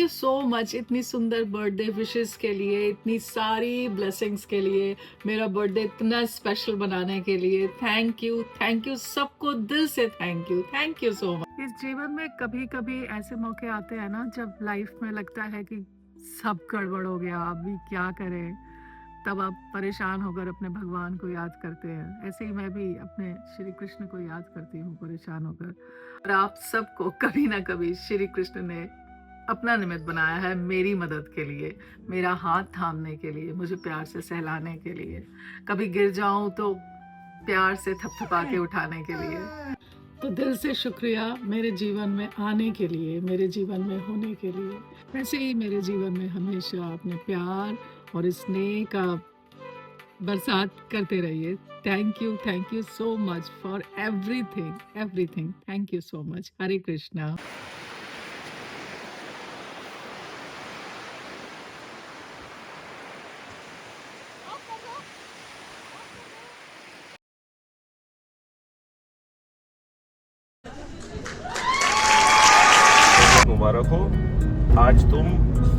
You so much इतनी सुंदर birthday wishes के लिए, इतनी सारी ब्लेसिंग्स के लिए, मेरा बर्थडे इतना स्पेशल बनाने के लिए। थैंक यू सबको दिल से थैंक यू सो मच। इस जीवन में कभी कभी ऐसे मौके आते हैं ना जब लाइफ में लगता है कि सब गड़बड़ हो गया, अभी क्या करें, तब आप परेशान होकर अपने भगवान को याद करते हैं। ऐसे ही मैं भी अपने श्री कृष्ण को याद करती हूँ परेशान होकर। और आप सबको कभी ना कभी श्री कृष्ण ने अपना निमित्त बनाया है मेरी मदद के लिए, मेरा हाथ थामने के लिए, मुझे प्यार से सहलाने के लिए, कभी गिर जाऊं तो प्यार से थपथपा के उठाने के लिए। तो दिल से शुक्रिया मेरे जीवन में आने के लिए, मेरे जीवन में होने के लिए। वैसे ही मेरे जीवन में हमेशा अपने प्यार और स्नेह का बरसात करते रहिए। Thank you so much for everything. Thank you so much. Hare Krishna. मुबारक हो। आज तुम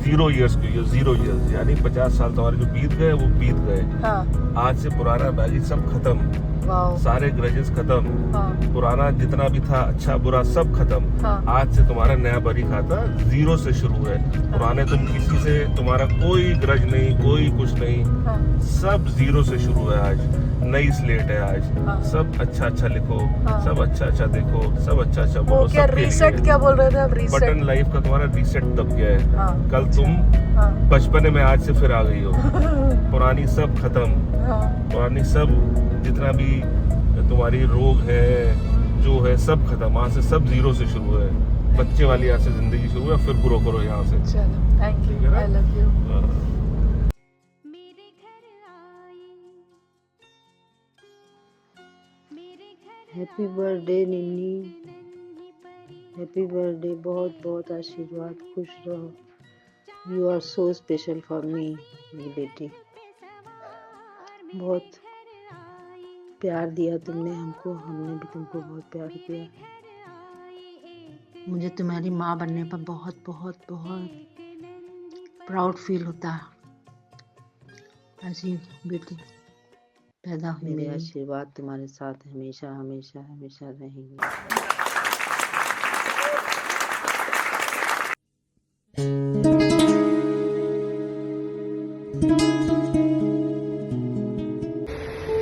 0 इयर्स की हो, 0 इयर्स यानी 50 साल तुम्हारे जो बीत गए वो बीत गए। हाँ। आज से पुराना बैगेज सब खत्म, सारे ग्रजेस खत्म। हाँ। पुराना जितना भी था अच्छा बुरा सब खत्म। हाँ। आज से तुम्हारा नया बरी खाता 0 से शुरू है। पुराने तुम किसी से, तुम्हारा कोई ग्रज नहीं, कोई कुछ नहीं। हाँ। सब 0 से शुरू है। आज नई स्लेट है। आज हाँ। सब अच्छा लिखो। हाँ। सब अच्छा देखो, सब अच्छा बोलो। क्या रीसेट क्या बोल रहे थे आप? रीसेट बटन लाइफ का तुम्हारा रीसेट दब गया है। हाँ। कल तुम बचपने में आज से फिर आ गई हो। पुरानी सब खत्म। पुरानी सब जितना भी तुम्हारी रोग है जो है सब खत्म। आज से सब 0 से शुरू है। बच्चे वाली यहाँ से जिंदगी शुरू है, फिर पूरा करो यहाँ से। चलो, thank you, I love you. Happy birthday Ninni, happy birthday. बहुत बहुत आशीर्वाद, खुश रहो। You are so special for me, मेरी बेटी। बहुत प्यार दिया तुमने हमको, हमने भी तुमको बहुत प्यार किया। मुझे तुम्हारी माँ बनने पर बहुत बहुत बहुत प्राउड फील होता है। ऐसी बेटी पैदा हुई। मेरे आशीर्वाद तुम्हारे साथ हमेशा हमेशा हमेशा रहेंगे।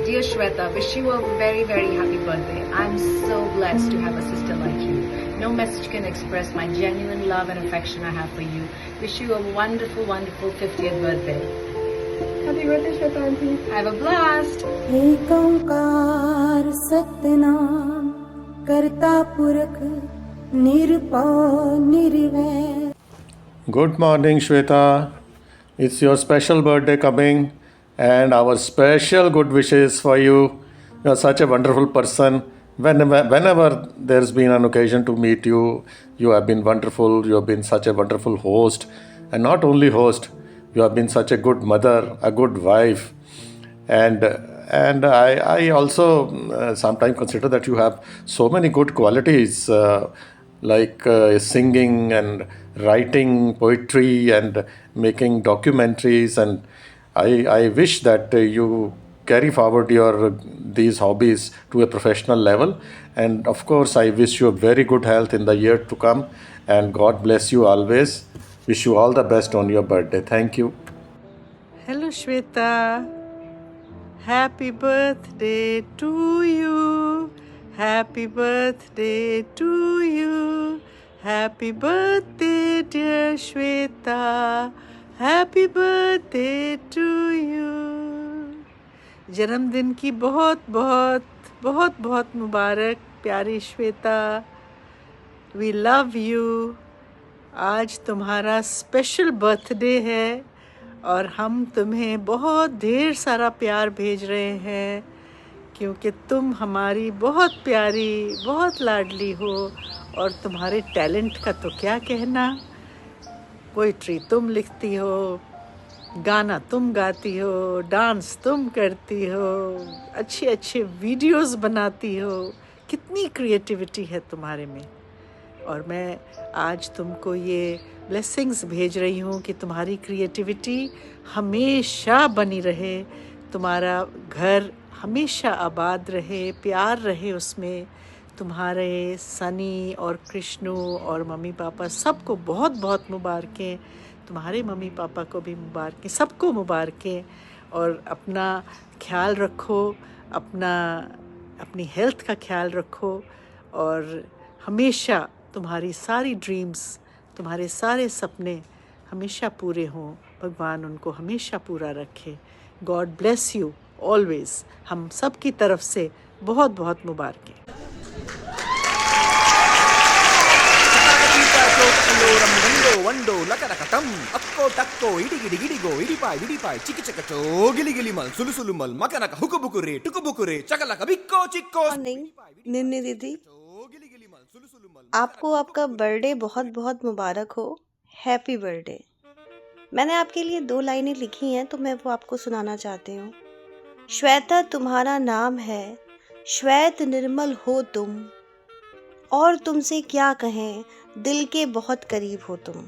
Dear Shweta, wish you a very, very happy birthday. I'm so blessed to have a sister like you. No message can express my genuine love and affection I have for you. Wish you a wonderful, wonderful 50th birthday. Happy birthday, Shweta auntie. Have a blast. एक ओंकार सतनाम करता पुरख निरपौ निर्वैर। Good morning, Shweta. It's your special birthday coming, and our special good wishes for you. You are such a wonderful person. Whenever there's been an occasion to meet you, you have been wonderful. You have been such a wonderful host, and not only host, you have been such a good mother, a good wife, and I also sometimes consider that you have so many good qualities. Like singing and writing poetry and making documentaries, and I wish that you carry forward these hobbies to a professional level. And of course I wish you a very good health in the year to come, and God bless you always. Wish you all the best on your birthday. Thank you. Hello Shweta, happy birthday to you. Happy birthday to you. Happy birthday dear Shweta. Happy birthday to you. जन्मदिन की बहुत बहुत बहुत बहुत मुबारक प्यारी Shweta. We love you. आज तुम्हारा special birthday है और हम तुम्हें बहुत ढेर सारा प्यार भेज रहे हैं, क्योंकि तुम हमारी बहुत प्यारी, बहुत लाडली हो। और तुम्हारे टैलेंट का तो क्या कहना। पोइट्री तुम लिखती हो, गाना तुम गाती हो, डांस तुम करती हो, अच्छे अच्छे वीडियोस बनाती हो। कितनी क्रिएटिविटी है तुम्हारे में। और मैं आज तुमको ये ब्लेसिंग्स भेज रही हूँ कि तुम्हारी क्रिएटिविटी हमेशा बनी रहे, तुम्हारा घर हमेशा आबाद रहे, प्यार रहे उसमें। तुम्हारे सनी और कृष्णु और मम्मी पापा सबको बहुत बहुत मुबारकें, तुम्हारे मम्मी पापा को भी मुबारकें, सबको मुबारकें। और अपना ख्याल रखो, अपनी हेल्थ का ख्याल रखो, और हमेशा तुम्हारी सारी ड्रीम्स, तुम्हारे सारे सपने हमेशा पूरे हों। भगवान उनको हमेशा पूरा रखे। God bless you always. हम सब की तरफ से बहुत बहुत मुबारकें। వండో లకడకటం అక్కో టక్కో ఇడిగిడిగిడిగో ఇడిపాయ్ చికిచకచో గిలిగిలిమల్ సులుసులుమల్ మకనక హుకుబుకురే టుకుబుకురే చకలక బిక్కో చిక్కో निन्नी दीदी, आपको आपका बर्थडे बहुत बहुत मुबारक हो। Happy birthday. मैंने आपके लिए 2 लाइनें लिखी हैं तो मैं वो आपको सुनाना चाहती हूँ। श्वेता तुम्हारा नाम है, श्वेत निर्मल हो तुम, और तुमसे क्या कहें, दिल के बहुत करीब हो तुम।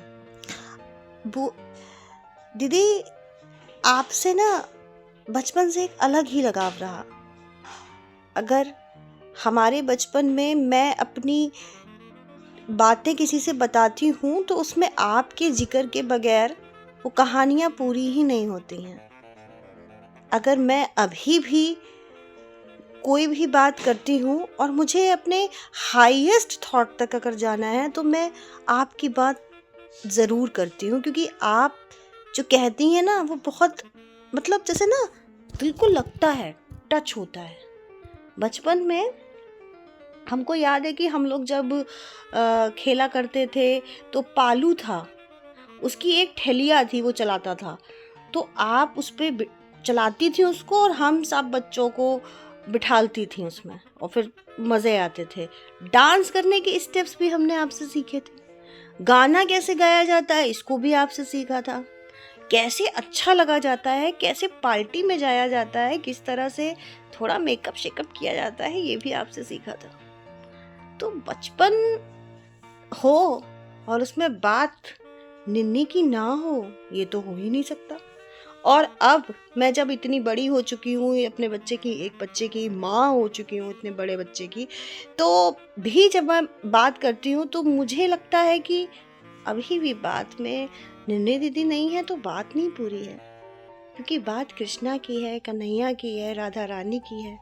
दीदी, आपसे ना बचपन से एक अलग ही लगाव रहा। अगर हमारे बचपन में मैं अपनी बातें किसी से बताती हूँ तो उसमें आपके जिक्र के बगैर वो कहानियाँ पूरी ही नहीं होती हैं। अगर मैं अभी भी कोई भी बात करती हूँ और मुझे अपने हाईएस्ट थॉट तक अगर जाना है तो मैं आपकी बात ज़रूर करती हूँ, क्योंकि आप जो कहती हैं ना वो बहुत, मतलब जैसे ना बिल्कुल लगता है, टच होता है। बचपन में हमको याद है कि हम लोग जब खेला करते थे तो पालू था, उसकी एक ठेलिया थी, वो चलाता था, तो आप उस पर चलाती थी उसको और हम सब बच्चों को बिठालती थी उसमें, और फिर मज़े आते थे। डांस करने के स्टेप्स भी हमने आपसे सीखे थे। गाना कैसे गाया जाता है इसको भी आपसे सीखा था। कैसे अच्छा लगा जाता है, कैसे पार्टी में जाया जाता है, किस तरह से थोड़ा मेकअप शेकअप किया जाता है, ये भी आपसे सीखा था। तो बचपन हो और उसमें बात निन्नी की ना हो, ये तो हो ही नहीं सकता। और अब मैं जब इतनी बड़ी हो चुकी हूँ, अपने एक बच्चे की माँ हो चुकी हूँ, इतने बड़े बच्चे की, तो भी जब मैं बात करती हूँ तो मुझे लगता है कि अभी भी बात में निन्नी दीदी नहीं है तो बात नहीं पूरी है, क्योंकि बात कृष्णा की है, कन्हैया की है, राधा रानी की है।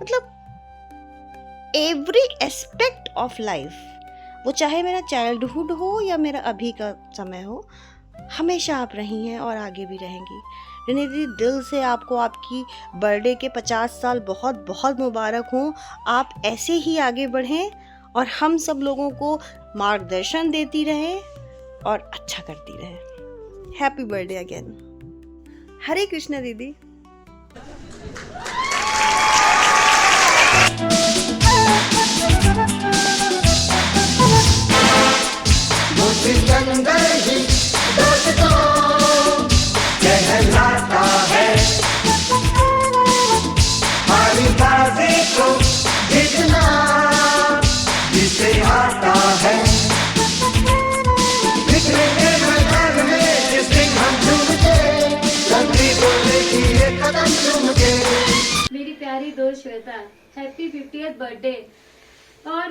मतलब एवरी एस्पेक्ट ऑफ लाइफ, वो चाहे मेरा चाइल्डहुड हो या मेरा अभी का समय हो, हमेशा आप रही हैं और आगे भी रहेंगी। निन्नी दीदी, दिल से आपको आपकी बर्थडे के 50 साल बहुत बहुत मुबारक हों। आप ऐसे ही आगे बढ़ें और हम सब लोगों को मार्गदर्शन देती रहें और अच्छा करती रहें। Happy birthday again. Hare Krishna दीदी। कहलाता है हमारी बाजी को जितना जिसे आता है, बिखरे के मैदान में जिस दिन हम झूमते, लंबी बोलेगी ये कदम चूम के। मेरी प्यारी दोस्त श्वेता, हैप्पी 50th बर्थडे। और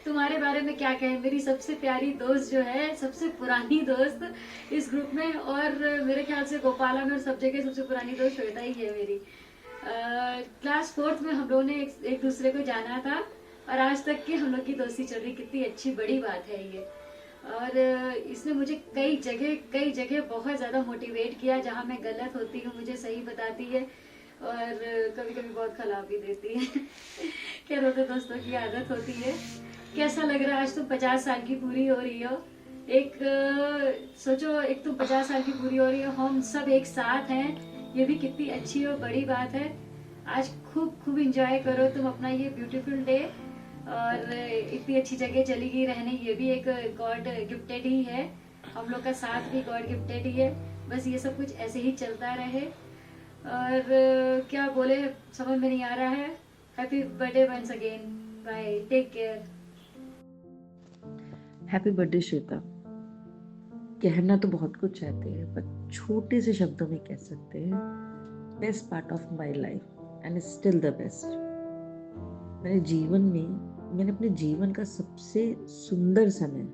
तुम्हारे बारे में क्या कहें, मेरी सबसे प्यारी दोस्त जो है, सबसे पुरानी दोस्त इस ग्रुप में, और मेरे ख्याल से गोपालन और सब जगह सबसे पुरानी दोस्त श्वेता ही है मेरी। क्लास 4th में हम लोगों ने एक दूसरे को जाना था और आज तक की हम लोग की दोस्ती चल रही। कितनी अच्छी बड़ी बात है ये। और इसने मुझे कई जगह बहुत ज़्यादा मोटिवेट किया। जहाँ मैं गलत होती हूँ मुझे सही बताती है और कभी कभी बहुत खिला भी देती है। क्या होता है, दोस्तों की आदत होती है। कैसा लग रहा है आज तुम 50 साल की पूरी हो रही हो। सोचो, एक तुम 50 साल की पूरी हो रही हो, हम सब एक साथ हैं, ये भी कितनी अच्छी और बड़ी बात है। आज खूब एंजॉय करो तुम अपना ये ब्यूटीफुल डे। और इतनी अच्छी जगह चली गई रहने, ये भी एक गॉड गिफ्टेड ही है। हम लोग का साथ भी गॉड गिफ्टेड ही है। बस ये सब कुछ ऐसे ही चलता रहे। और क्या बोले समझ में नहीं आ रहा है। Happy birthday once again. Bye, take care. Happy birthday Shweta. कहना तो बहुत कुछ चाहते हैं पर छोटे से शब्दों में कह सकते हैं best part of my life and still the best. मैंने अपने जीवन का सबसे सुंदर समय,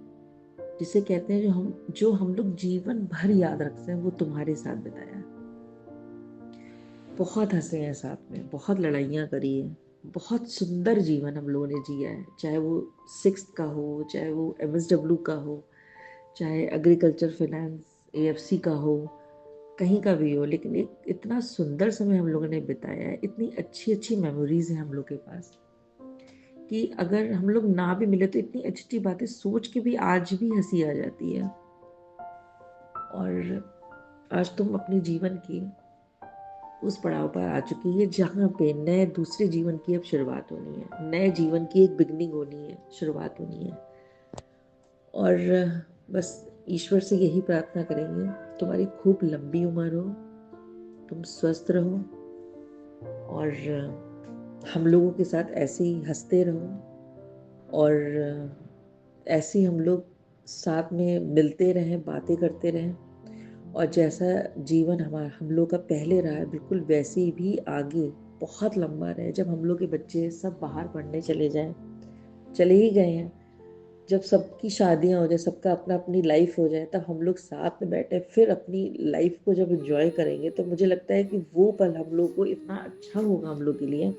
जिसे कहते हैं जो हम लोग जीवन भर याद रखते हैं, वो तुम्हारे साथ बिताया। बहुत हंसे हैं साथ में, बहुत लड़ाइयाँ करी हैं, बहुत सुंदर जीवन हम लोगों ने जिया है। चाहे वो 6th का हो, चाहे वो MSW का हो, चाहे एग्रीकल्चर फाइनेंस AFC का हो, कहीं का भी हो, लेकिन एक इतना सुंदर समय हम लोगों ने बिताया है। इतनी अच्छी अच्छी मेमोरीज हैं हम लोग के पास कि अगर हम लोग ना भी मिले तो इतनी अच्छी बातें सोच के भी आज भी हंसी आ जाती है। और आज तुम अपने जीवन की उस पड़ाव पर आ चुकी है जहाँ पे नए दूसरे जीवन की अब शुरुआत होनी है, नए जीवन की एक बिगनिंग होनी है, शुरुआत होनी है। और बस ईश्वर से यही प्रार्थना करेंगे तुम्हारी खूब लंबी उम्र हो, तुम स्वस्थ रहो और हम लोगों के साथ ऐसे ही हंसते रहो और ऐसे ही हम लोग साथ में मिलते रहें, बातें करते रहें और जैसा जीवन हम लोग का पहले रहा है बिल्कुल वैसे ही भी आगे बहुत लंबा रहे। जब हम लोग के बच्चे सब बाहर पढ़ने चले जाएं, चले ही गए हैं, जब सबकी शादियां हो जाए, सबका अपनी लाइफ हो जाए, तब हम लोग साथ में बैठे फिर अपनी लाइफ को जब एंजॉय करेंगे तो मुझे लगता है कि वो पल हम लोग को इतना अच्छा होगा हम लोग के लिए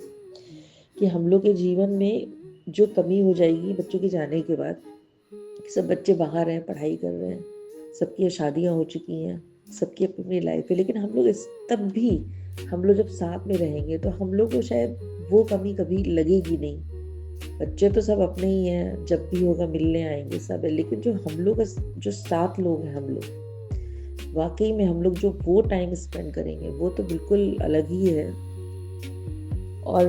कि हम लोग के जीवन में जो कमी हो जाएगी बच्चों के जाने के बाद, सब बच्चे बाहर हैं, पढ़ाई कर रहे हैं, सबकी शादियां हो चुकी हैं, सबकी अपनी लाइफ है, लेकिन हम लोग तब भी हम लोग जब साथ में रहेंगे तो हम लोग को शायद वो कमी कभी लगेगी नहीं। बच्चे तो सब अपने ही हैं, जब भी होगा मिलने आएंगे सब है, लेकिन जो हम लोग जो 7 लोग हैं हम लोग, वाकई में हम लोग जो वो टाइम स्पेंड करेंगे वो तो बिल्कुल अलग ही है। और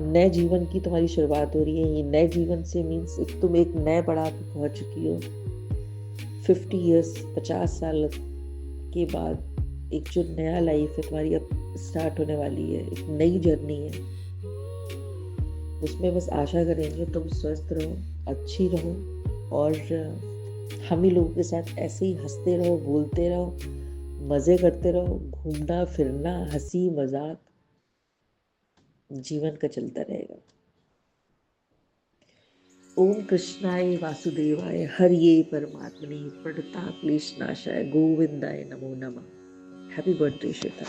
नए जीवन की तुम्हारी शुरुआत हो रही है। ये नए जीवन से मीन्स तुम एक नए पड़ाव पे पहुंच चुकी हो। 50 ईयर्स 50 साल के बाद एक जो नया लाइफ है तुम्हारी अब स्टार्ट होने वाली है, एक नई जर्नी है। उसमें बस आशा करेंगे तुम स्वस्थ रहो, अच्छी रहो और हम ही लोगों के साथ ऐसे ही हंसते रहो, बोलते रहो, मज़े करते रहो, घूमना फिरना, हंसी मजाक जीवन का चलता रहेगा। ओम कृष्णाय वासुदेवाय हरिये परमात्मने प्रणता क्लेशनाशाय गोविंदाय नमो नमः। Happy birthday Shweta.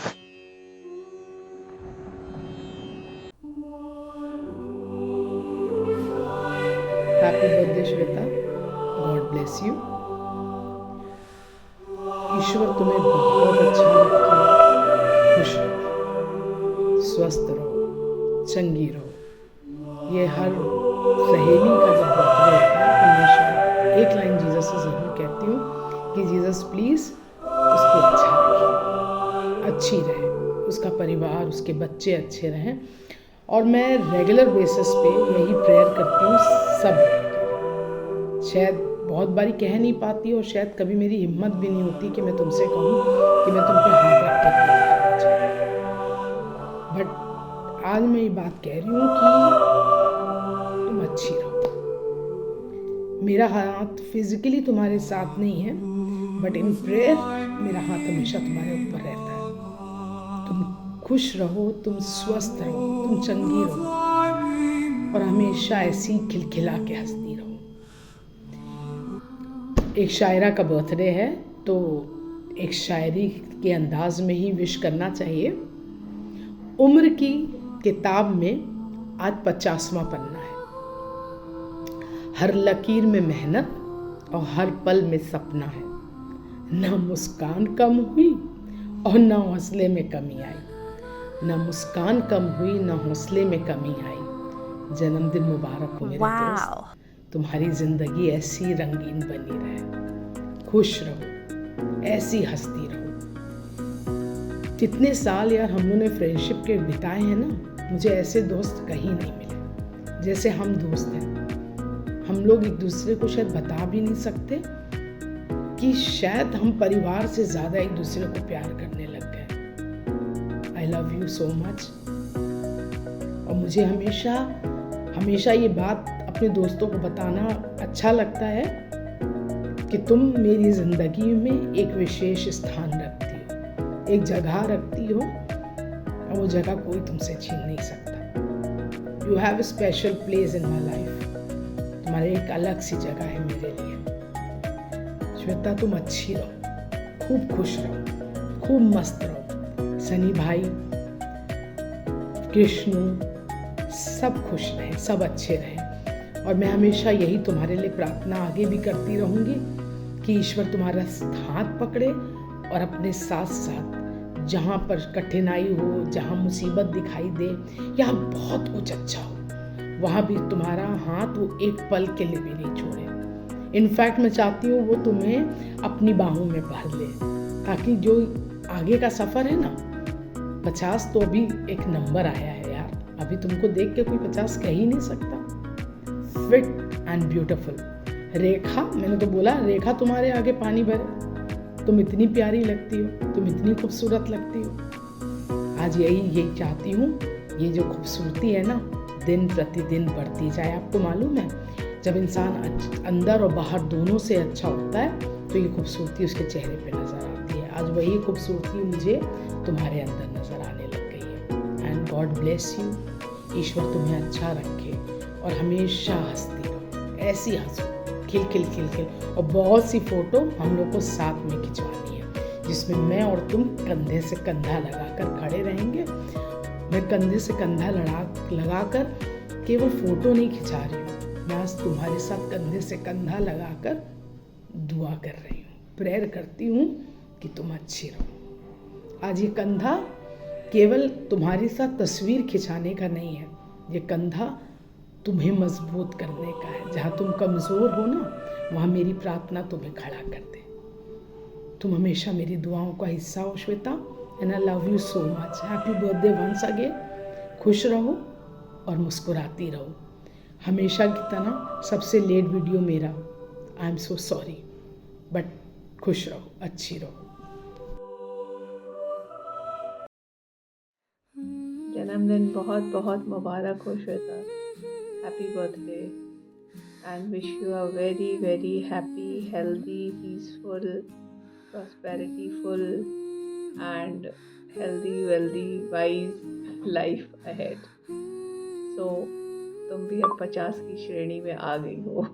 Happy birthday Shweta, God bless you. ईश्वर तुम्हें बहुत अच्छा रखे, खुश रहो, स्वस्थ रहो, चंगी रहो। ये हर सहेली का जब बर्थडे होता है हमेशा एक लाइन जीसस से ज़रूर कहती हूँ कि जीसस प्लीज़ उसको अच्छा रखे, अच्छी रहे, उसका परिवार, उसके बच्चे अच्छे रहें। और मैं रेगुलर बेसिस पे यही प्रेयर करती हूँ सब। शायद बहुत बारी कह नहीं पाती और शायद कभी मेरी हिम्मत भी नहीं होती कि मैं तुमसे कहूँ कि मैं तुम पे हाथ रख के प्रेयर करना चाहती हूँ। बट आज मैं ये बात कह रही हूँ कि तुम अच्छी रहो। मेरा हाथ फिजिकली तुम्हारे साथ नहीं है, बट इन प्रेयर मेरा हाथ हमेशा तुम्हारे ऊपर रहता है। तुम खुश रहो, तुम स्वस्थ रहो, तुम चंगी रहो और हमेशा ऐसी खिलखिला के हंसती रहो। एक शायरा का बर्थडे है तो एक शायरी के अंदाज में ही विश करना चाहिए। उम्र की किताब में आज 50वां पन्ना है। हर लकीर में मेहनत और हर पल में सपना है। न मुस्कान कम हुई और न हौसले में कमी आई। न मुस्कान कम हुई न हौसले में कमी आई। जन्मदिन मुबारक हो मेरे दोस्त। तुम्हारी जिंदगी ऐसी रंगीन बनी रहे, खुश रहो, ऐसी हंसती रहो। जितने साल यार हम लोगों ने फ्रेंडशिप के बिताए हैं ना, मुझे ऐसे दोस्त कहीं नहीं मिले जैसे हम दोस्त हैं। हम लोग एक दूसरे को शायद बता भी नहीं सकते कि शायद हम परिवार से ज़्यादा एक दूसरे को प्यार करने लग गए। आई लव यू सो मच। और मुझे हमेशा ये बात अपने दोस्तों को बताना अच्छा लगता है कि तुम मेरी ज़िंदगी में एक विशेष स्थान रखती हो, एक जगह रखती हो, और वो जगह कोई तुमसे छीन नहीं सकता। You have a special place in my life. तुम्हारी एक अलग सी जगह है मेरे लिए। श्वेता, तुम अच्छी रहो, खूब खुश रहो, खूब मस्त रहो। सनी भाई, कृष्णु, सब खुश रहें, सब अच्छे रहें। और मैं हमेशा यही तुम्हारे लिए प्रार्थना आगे भी करती रहूँगी कि ईश्वर तुम्हारा हाथ पकड़े और अपने साथ साथ जहाँ पर कठिनाई हो, जहाँ मुसीबत दिखाई दे या बहुत कुछ अच्छा हो, वहाँ भी तुम्हारा हाथ वो एक पल के लिए भी नहीं छोड़े। इनफैक्ट मैं चाहती हूँ वो तुम्हें अपनी बाहों में भर ले, ताकि जो आगे का सफ़र है ना, 50 तो अभी एक नंबर आया है यार, अभी तुमको देख के कोई 50 कह ही नहीं सकता। फिट एंड ब्यूटीफुल रेखा, मैंने तो बोला रेखा तुम्हारे आगे पानी भरे। तुम इतनी प्यारी लगती हो, तुम इतनी खूबसूरत लगती हो। आज यही चाहती हूँ, ये जो खूबसूरती है ना दिन प्रतिदिन बढ़ती जाए। आपको मालूम है, जब इंसान अंदर और बाहर दोनों से अच्छा होता है तो ये खूबसूरती उसके चेहरे पे नज़र आती है। आज वही खूबसूरती मुझे तुम्हारे अंदर नज़र आने लग गई है। And God bless you. ईश्वर तुम्हें अच्छा रखे और हमेशा हंसती रहो, ऐसी हंसो, खिल खिल खिल खिल। और बहुत सी फ़ोटो हम लोग को साथ में खिंचवानी है, जिसमें मैं और तुम कंधे से कंधा लगाकर खड़े रहेंगे। मैं कंधे से कंधा लगाकर केवल फ़ोटो नहीं खिंचा रही हूँ, मैं आज तुम्हारे साथ कंधे से कंधा लगाकर दुआ कर रही हूँ, प्रेयर करती हूँ कि तुम अच्छी रहो। आज ये कंधा केवल तुम्हारे साथ तस्वीर खिंचाने का नहीं है, ये कंधा तुम्हें मजबूत करने का है। जहाँ तुम कमज़ोर हो ना, वहाँ मेरी प्रार्थना तुम्हें खड़ा कर दे। तुम हमेशा मेरी दुआओं का हिस्सा हो Shweta, and I love you so much. Happy birthday once again. खुश रहो और मुस्कुराती रहो। हमेशा की तरह सबसे लेट वीडियो मेरा, I am so sorry, but खुश रहो, अच्छी रहो। जन्मदिन बहुत बहुत मुबारक हो Shweta. Happy birthday and wish you a very very happy, healthy, peaceful, prosperity full and healthy, wealthy, wise life ahead. So तुम भी अब 50 की श्रेणी में आ गई हो।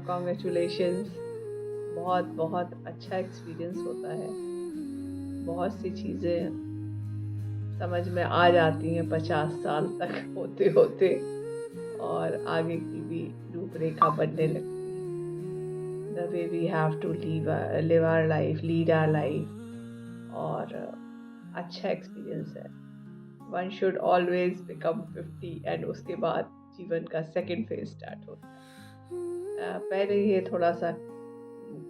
कॉन्ग्रेचुलेशंस। बहुत बहुत अच्छा एक्सपीरियंस होता है, बहुत सी चीज़ें समझ में आ जाती हैं 50 साल तक होते होते, और आगे की भी रूपरेखा बनने लगती है। The way we have to live our life, lead our life. और अच्छा एक्सपीरियंस है। One should always become 50 and उसके बाद जीवन का सेकंड फेज स्टार्ट होता है। पहले ये थोड़ा सा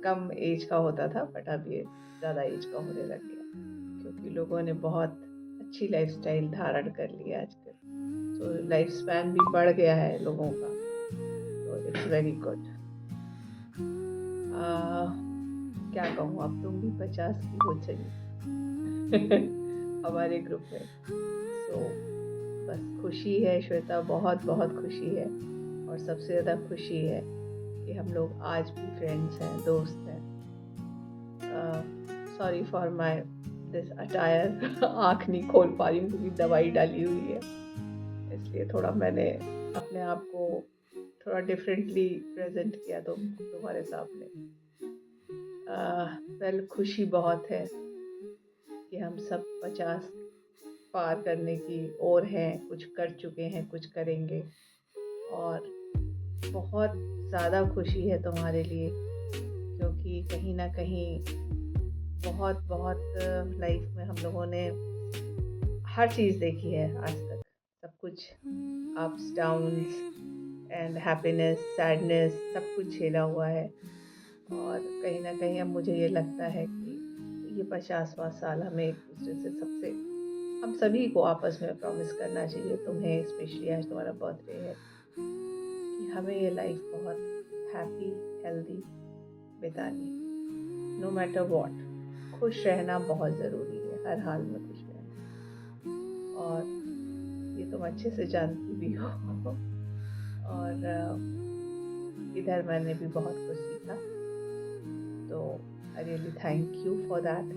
कम एज का होता था, बट अब ये ज़्यादा एज का होने लग गया, क्योंकि लोगों ने बहुत अच्छी लाइफस्टाइल धारण कर ली है आजकल। तो लाइफ स्पैन भी बढ़ गया है लोगों का, तो इट्स वेरी गुड। क्या कहूँ, अब तुम भी 50 की हो चली हमारे ग्रुप में। तो बस खुशी है श्वेता, बहुत बहुत खुशी है। और सबसे ज़्यादा खुशी है कि हम लोग आज भी फ्रेंड्स हैं, दोस्त हैं। Sorry for my this attire. आँख नहीं खोल पा रही हूँ क्योंकि दवाई डाली हुई है, इसलिए थोड़ा मैंने अपने आप को थोड़ा डिफरेंटली प्रेजेंट किया तुम्हारे सामने। वेल, खुशी बहुत है कि हम सब 50 पार करने की ओर हैं, कुछ कर चुके हैं, कुछ करेंगे। और बहुत ज़्यादा खुशी है तुम्हारे लिए, क्योंकि कहीं ना कहीं बहुत बहुत लाइफ में हम लोगों ने हर चीज़ देखी है आज तक, सब कुछ, ups downs and happiness, sadness, सब कुछ झेला हुआ है। और कहीं ना कहीं अब मुझे ये लगता है कि ये 50वां साल हमें एक दूसरे से हम सभी को आपस में प्रॉमिस करना चाहिए, तुम्हें स्पेशली आज तुम्हारा बर्थडे है, कि हमें ये लाइफ बहुत हैप्पी, हेल्दी बितानी, नो मैटर व्हाट। खुश रहना बहुत ज़रूरी है, हर हाल में खुश रहना। और ये तुम अच्छे से जानती भी हो। और इधर मैंने भी बहुत कुछ सीखा, तो I really thank you for that.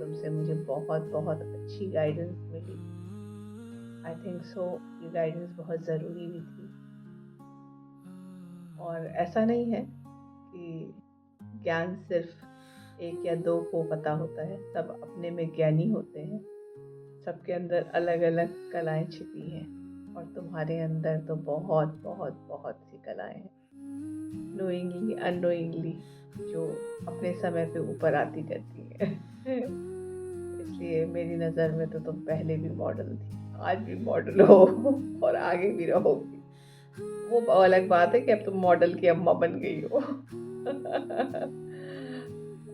तुमसे मुझे बहुत बहुत अच्छी guidance milli. I think so ये गाइडेंस बहुत ज़रूरी भी थी। और ऐसा नहीं है कि ज्ञान सिर्फ एक या दो को पता होता है, सब अपने में ज्ञानी होते हैं। सबके अंदर अलग अलग कलाएं छिपी हैं, और तुम्हारे अंदर तो बहुत बहुत बहुत सी कलाएं हैं, नोइंगली अननोइंगली, जो अपने समय पे ऊपर आती करती हैं। इसलिए मेरी नज़र में तो तुम पहले भी मॉडल थी, आज भी मॉडल हो और आगे भी रहोगी। वो अलग बात है कि अब तुम मॉडल की अम्मा बन गई हो।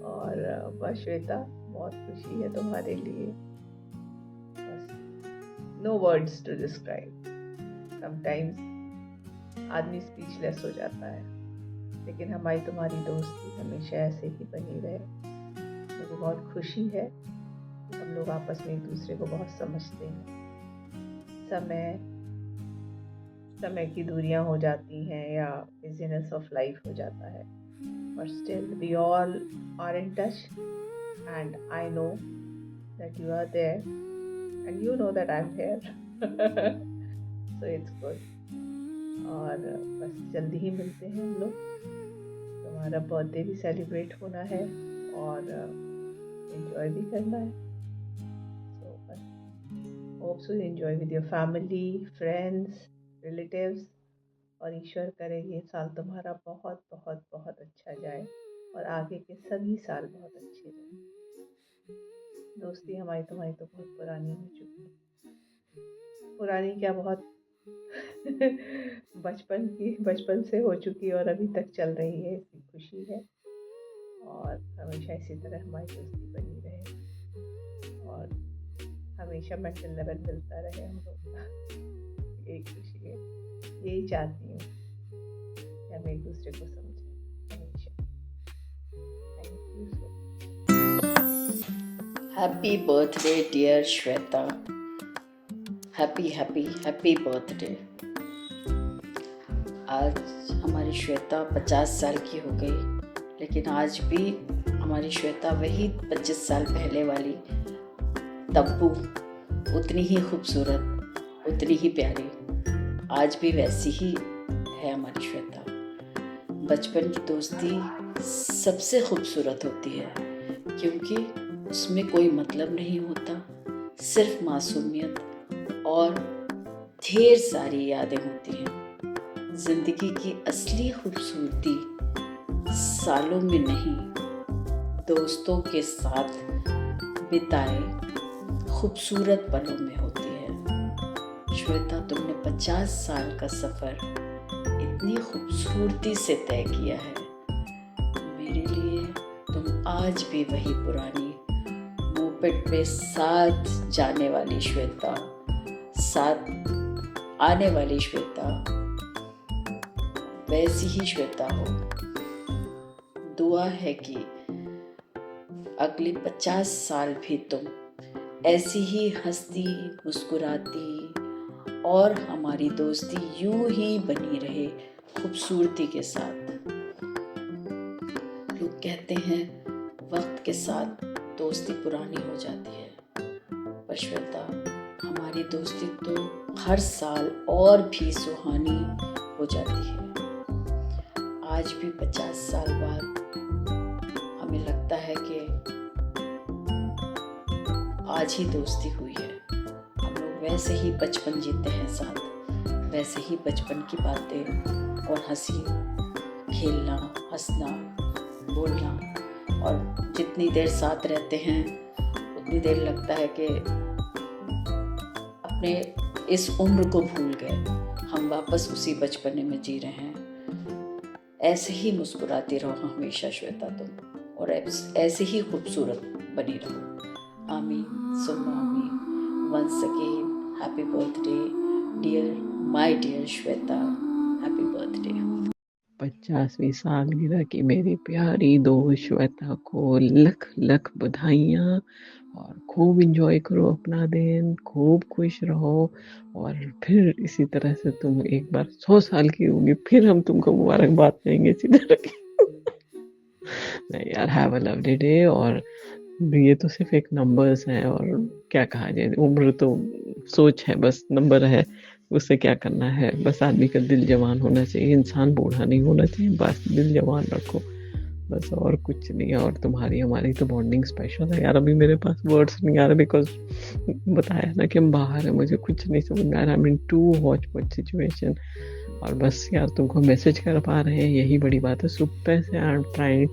और बस श्वेता, बहुत खुशी है तुम्हारे लिए। No words to describe. Sometimes आदमी स्पीचलेस हो जाता है, लेकिन हमारी तुम्हारी दोस्ती हमेशा ऐसे ही बनी रहे। मुझे बहुत खुशी है कि हम लोग आपस में एक दूसरे को बहुत समझते हैं। समय की दूरियां हो जाती हैं या बिजीनेस ऑफ लाइफ हो जाता है, but still we all are in touch, and I know that you are there and you know that I'm here. So it's good. और बस जल्दी ही मिलते हैं हम लोग। तुम्हारा बर्थडे भी सेलिब्रेट होना है और एंजॉय भी करना है। So बस hope so you enjoy with your family, friends, relatives, और ईश्वर करे ये साल तुम्हारा बहुत बहुत बहुत अच्छा जाए और आगे के सभी साल बहुत अच्छे जाए। दोस्ती हमारी तुम्हारी तो बहुत पुरानी हो चुकी है, पुरानी क्या, बहुत बचपन से हो चुकी और अभी तक चल रही है। इसकी खुशी है और हमेशा इसी तरह हमारी दोस्ती बनी रहे और हमेशा मेंटल लेवल मिलता रहे हम लोग का। यही खुशी है, यही चाहती हूँ कि हम एक दूसरे को समझें हमेशा। Thank you so much. Happy birthday dear Shweta, happy happy happy birthday. आज हमारी श्वेता 50 साल की हो गई, लेकिन आज भी हमारी श्वेता वही 25 साल पहले वाली तब्बू, उतनी ही खूबसूरत, उतनी ही प्यारी, आज भी वैसी ही है हमारी श्वेता। बचपन की दोस्ती सबसे खूबसूरत होती है, क्योंकि उसमें कोई मतलब नहीं होता, सिर्फ मासूमियत और ढेर सारी यादें होती हैं। जिंदगी की असली खूबसूरती सालों में नहीं, दोस्तों के साथ बिताए खूबसूरत पलों में होती है। श्वेता, तुमने 50 साल का सफ़र इतनी खूबसूरती से तय किया है। मेरे लिए तुम आज भी वही पुरानी मोपेड पे साथ जाने वाली श्वेता, साथ आने वाली श्वेता, वैसी ही श्वेता हो। दुआ है कि अगले 50 साल भी तुम ऐसी ही हंसती मुस्कुराती और हमारी दोस्ती यूं ही बनी रहे खूबसूरती के साथ। लोग कहते हैं वक्त के साथ दोस्ती पुरानी हो जाती है, पर श्वेता, हमारी दोस्ती तो हर साल और भी सुहानी हो जाती है। आज भी 50 साल बाद हमें लगता है कि आज ही दोस्ती हुई है। हम लोग वैसे ही बचपन जीते हैं साथ, वैसे ही बचपन की बातें और हंसी, खेलना, हंसना, बोलना, और जितनी देर साथ रहते हैं उतनी देर लगता है कि अपने इस उम्र को भूल गए, हम वापस उसी बचपने में जी रहे हैं। ऐसे ही मुस्कुराती रहो हमेशा श्वेता तुम, और ऐसे ही खूबसूरत बनी रहो। आमीन सुम्मा आमीन। Once again happy birthday dear, my dear Shweta, happy birthday. 50वीं सालगिरह की मेरी प्यारी दोस्त श्वेता को लख लख बधाइयाँ और खूब इंजॉय करो अपना दिन, खूब खुश रहो और फिर इसी तरह से तुम एक बार 100 साल की होगी फिर हम तुमको मुबारकबाद देंगे इसी तरह की। नहीं यार, हैव अ लवली डे। और ये तो सिर्फ एक नंबर्स हैं और क्या कहा जाए, उम्र तो सोच है, बस नंबर है, उससे क्या करना है। बस आदमी का दिल जवान होना चाहिए, इंसान बूढ़ा नहीं होना चाहिए, बस दिल जवान रखो, बस और कुछ नहीं है। और तुम्हारी हमारी तो बॉन्डिंग स्पेशल है यार। अभी मेरे पास वर्ड्स नहीं आ रहे बिकॉज बताया ना कि हम बाहर है, मुझे कुछ नहीं समझ में आ रहा। I mean to hot situation और बस यार तुमको मैसेज कर पा रहे हैं, यही बड़ी बात है। सुबह से आई एम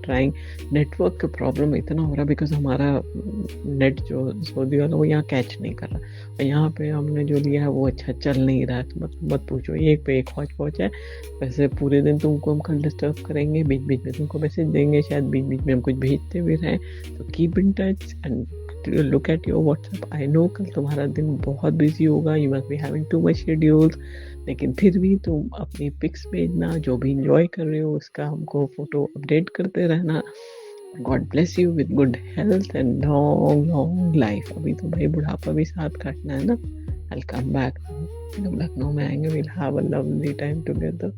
ट्राइंग नेटवर्क का प्रॉब्लम इतना हो रहा है बिकॉज हमारा नेट जो सऊदी वाला वो यहाँ कैच नहीं कर रहा, और यहाँ पे हमने जो लिया है वो अच्छा चल नहीं रहा है। तो मत पूछो, एक पे एक हौच है। वैसे पूरे दिन तुमको हम कल डिस्टर्ब करेंगे, बीच बीच में तुमको मैसेज देंगे, शायद बीच बीच में हम कुछ भेजते भी रहें। तो keep in touch and look at your WhatsApp. I know कल तुम्हारा दिन बहुत बिजी होगा, you must be having too much schedules, लेकिन फिर भी तुम अपनी पिक्स भेजना, जो भी इंजॉय कर रहे हो उसका हमको फोटो अपडेट करते रहना। God bless you with good health and long long life. अभी तो भाई बुढ़ापा भी साथ काटना है ना। I'll come back, जब लखनऊ में आएंगे we'll have a lovely time together।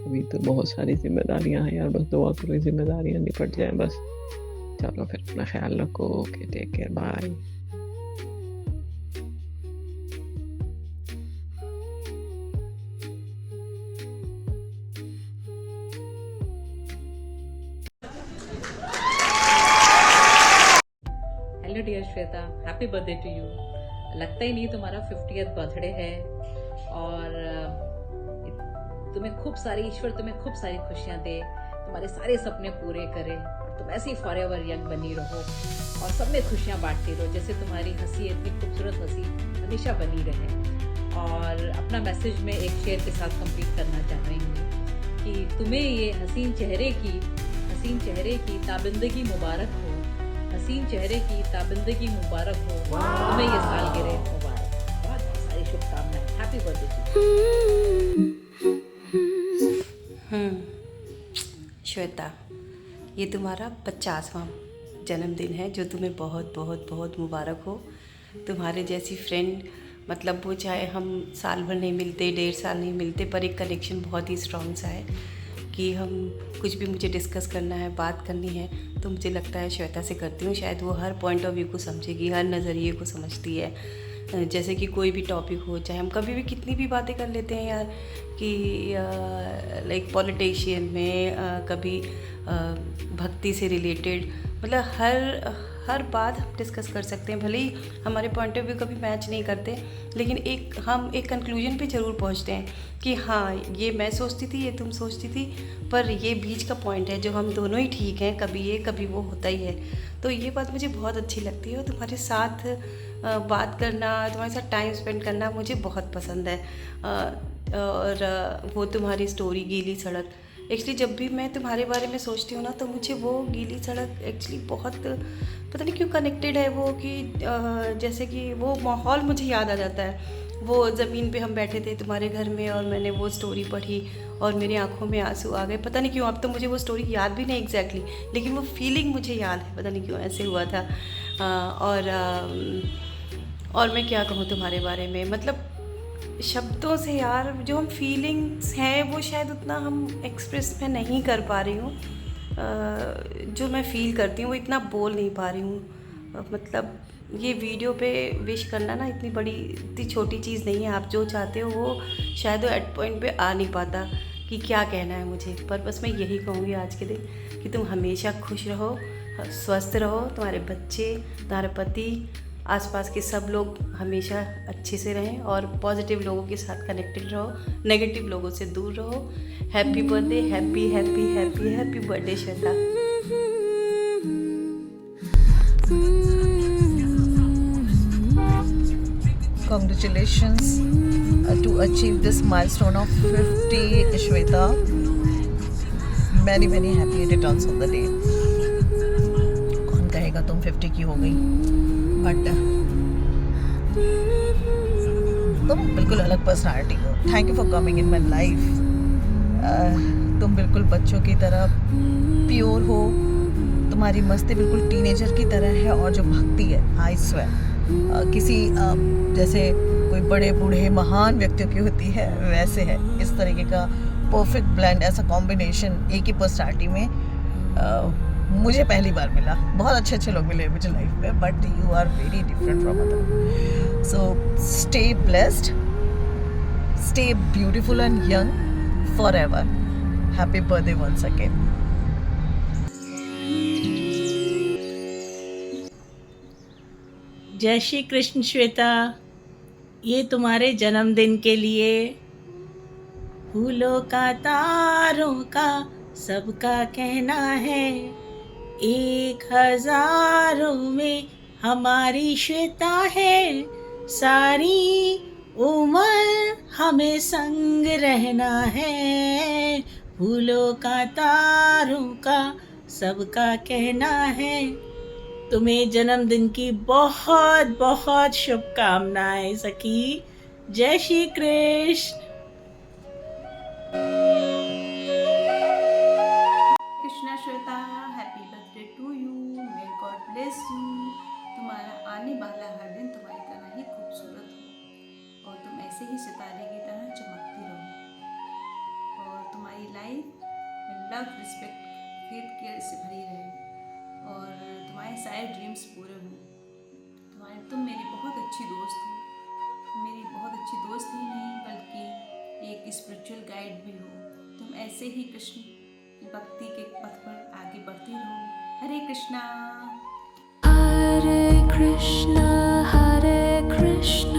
अभी तो बहुत सारी जिम्मेदारियां हैं यार, बस दुआ करो जिम्मेदारियां निपट जाए बस। चलो फिर अपना ख्याल रखो, okay, take care, bye. Hello dear Shweta, happy birthday to you. लगता ही नहीं तुम्हारा 50th बर्थडे है और तुम्हें खूब सारी, ईश्वर तुम्हें खूब सारी खुशियां दे, तुम्हारे सारे सपने पूरे करे और तुम ऐसे ही फॉरएवर यंग बनी रहो और सब में खुशियां बांटती रहो। जैसे तुम्हारी हंसी, इतनी खूबसूरत हंसी हमेशा बनी रहे। और अपना मैसेज में एक शेर के साथ कंप्लीट करना चाह रही हूँ कि तुम्हें ये हसीन चेहरे की ताबिंदगी मुबारक हो, हसीन चेहरे की ताबिंदगी मुबारक हो, तुम्हें ये सालगिरह मुबारक। बहुत सारी शुभकामनाएं, हैप्पी बर्थडे। श्वेता, ये तुम्हारा 50वां जन्मदिन है, जो तुम्हें बहुत बहुत बहुत मुबारक हो। तुम्हारे जैसी फ्रेंड, मतलब वो चाहे हम साल भर नहीं मिलते, 1.5 साल नहीं मिलते, पर एक कनेक्शन बहुत ही स्ट्रॉन्ग सा है कि हम कुछ भी मुझे डिस्कस करना है, बात करनी है, तो मुझे लगता है श्वेता से करती हूँ। शायद वो हर पॉइंट ऑफ व्यू को समझेगी, हर नज़रिए को समझती है। जैसे कि कोई भी टॉपिक हो, चाहे हम कभी भी कितनी भी बातें कर लेते हैं यार, कि लाइक पॉलिटिशियन में, कभी भक्ति से रिलेटेड, मतलब हर बात हम डिस्कस कर सकते हैं। भले ही हमारे पॉइंट ऑफ व्यू कभी मैच नहीं करते, लेकिन हम एक कंक्लूजन पे ज़रूर पहुंचते हैं कि हाँ, ये मैं सोचती थी, ये तुम सोचती थी, पर ये बीच का पॉइंट है जो हम दोनों ही ठीक हैं, कभी ये कभी वो होता ही है। तो ये बात मुझे बहुत अच्छी लगती है और तुम्हारे साथ बात करना, तुम्हारे साथ टाइम स्पेंड करना मुझे बहुत पसंद है। और वो तुम्हारी स्टोरी गीली सड़क, एक्चुअली जब भी मैं तुम्हारे बारे में सोचती हूँ ना, तो मुझे वो गीली सड़क एक्चुअली बहुत, पता नहीं क्यों कनेक्टेड है वो, कि जैसे कि वो माहौल मुझे याद आ जाता है। वो ज़मीन पे हम बैठे थे तुम्हारे घर में और मैंने वो स्टोरी पढ़ी और मेरी आंखों में आंसू आ गए। पता नहीं क्यों, अब तो मुझे वो स्टोरी याद भी नहीं एग्जैक्टली, लेकिन वो फीलिंग मुझे याद है, पता नहीं क्यों ऐसे हुआ था। और मैं क्या कहूँ तुम्हारे बारे में, मतलब शब्दों से यार, जो हम फीलिंग्स हैं वो शायद उतना हम एक्सप्रेस में नहीं कर पा रही हूँ। जो मैं फ़ील करती हूँ वो इतना बोल नहीं पा रही हूँ। मतलब ये वीडियो पे विश करना ना इतनी छोटी चीज़ नहीं है। आप जो चाहते हो वो शायद वो एट पॉइंट पे आ नहीं पाता कि क्या कहना है मुझे, पर बस मैं यही कहूँगी आज के दिन कि तुम हमेशा खुश रहो, स्वस्थ रहो, तुम्हारे बच्चे, तुम्हारे पति, आसपास के सब लोग हमेशा अच्छे से रहें और पॉजिटिव लोगों के साथ कनेक्टेड रहो, नेगेटिव लोगों से दूर रहो। Happy birthday, happy happy happy happy birthday Shweta. Congratulations to achieve this milestone of 50, Shweta. Many happy returns of the day. कौन कहेगा तुम 50 की हो गई, बट तुम बिल्कुल अलग पर्सनालिटी हो। Thank you for coming in my life. तुम बिल्कुल बच्चों की तरह प्योर हो, तुम्हारी मस्ती बिल्कुल टीनेजर की तरह है, और जो भक्ति है आई स्वेयर किसी जैसे कोई बड़े बूढ़े महान व्यक्तियों की होती है वैसे है। इस तरीके का परफेक्ट ब्लेंड, ऐसा कॉम्बिनेशन एक ही पर्सनालिटी में मुझे पहली बार मिला। बहुत अच्छे अच्छे लोग मिले मुझे लाइफ में, but you are very different from other. So stay blessed, stay beautiful and young for ever. Happy birthday once again. जय श्री कृष्ण श्वेता, ये तुम्हारे जन्मदिन के लिए फूलों का तारों का सबका कहना है, 1000 में हमारी श्वेता है, सारी उम्र हमें संग रहना है। फूलों का तारों का सबका कहना है। तुम्हें जन्मदिन की बहुत बहुत शुभकामनाएं सखी। जय Shri Krishna. Krishna Shweta, happy birthday to you, may God bless you. तुम्हारा आने वाला हर दिन तुम्हारी तरह ही खूबसूरत हो और तुम ऐसे ही सितारे की तरह चमकती रहो और तुम्हारी life love, respect, faith, care से भरी रहे और तुम्हारे सारे ड्रीम्स पूरे हों। तुम मेरी बहुत अच्छी दोस्त हो, मेरी बहुत अच्छी दोस्त ही नहीं बल्कि एक स्पिरिचुअल गाइड भी हो। तुम ऐसे ही कृष्ण भक्ति के पथ पर आगे बढ़ती रहो। हरे कृष्णा। हरे कृष्णा हरे कृष्णा